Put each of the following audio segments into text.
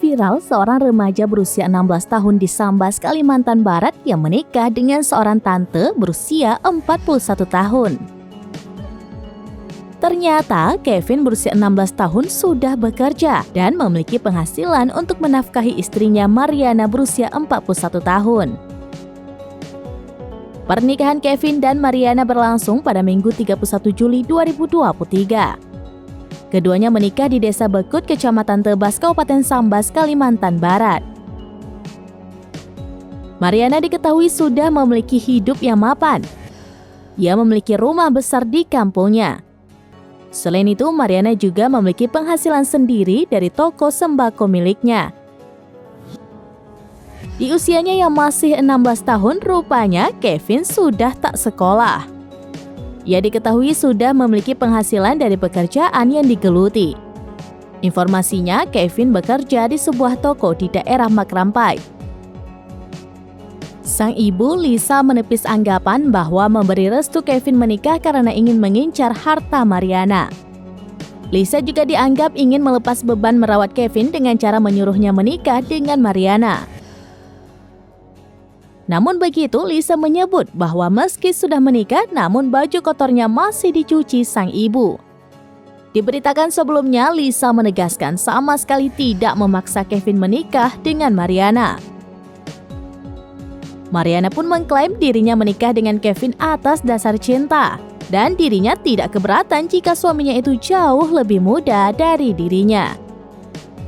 Viral seorang remaja berusia 16 tahun di Sambas, Kalimantan Barat yang menikah dengan seorang tante berusia 41 tahun. Ternyata Kevin berusia 16 tahun sudah bekerja dan memiliki penghasilan untuk menafkahi istrinya Mariana berusia 41 tahun. Pernikahan Kevin dan Mariana berlangsung pada Minggu 31 Juli 2023. Keduanya menikah di Desa Bekut, Kecamatan Tebas, Kabupaten Sambas, Kalimantan Barat. Mariana diketahui sudah memiliki hidup yang mapan. Ia memiliki rumah besar di kampungnya. Selain itu, Mariana juga memiliki penghasilan sendiri dari toko sembako miliknya. Di usianya yang masih 16 tahun, rupanya Kevin sudah tak sekolah. Ia diketahui sudah memiliki penghasilan dari pekerjaan yang digeluti. Informasinya, Kevin bekerja di sebuah toko di daerah Makrampai. Sang ibu, Lisa, menepis anggapan bahwa memberi restu Kevin menikah karena ingin mengincar harta Mariana. Lisa juga dianggap ingin melepas beban merawat Kevin dengan cara menyuruhnya menikah dengan Mariana. Namun begitu, Lisa menyebut bahwa meski sudah menikah, namun baju kotornya masih dicuci sang ibu. Diberitakan sebelumnya, Lisa menegaskan sama sekali tidak memaksa Kevin menikah dengan Mariana. Mariana pun mengklaim dirinya menikah dengan Kevin atas dasar cinta, dan dirinya tidak keberatan jika suaminya itu jauh lebih muda dari dirinya.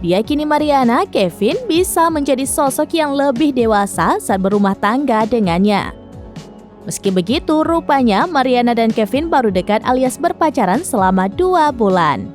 Diyakini Mariana, Kevin bisa menjadi sosok yang lebih dewasa saat berumah tangga dengannya. Meski begitu, rupanya Mariana dan Kevin baru dekat alias berpacaran selama 2 bulan.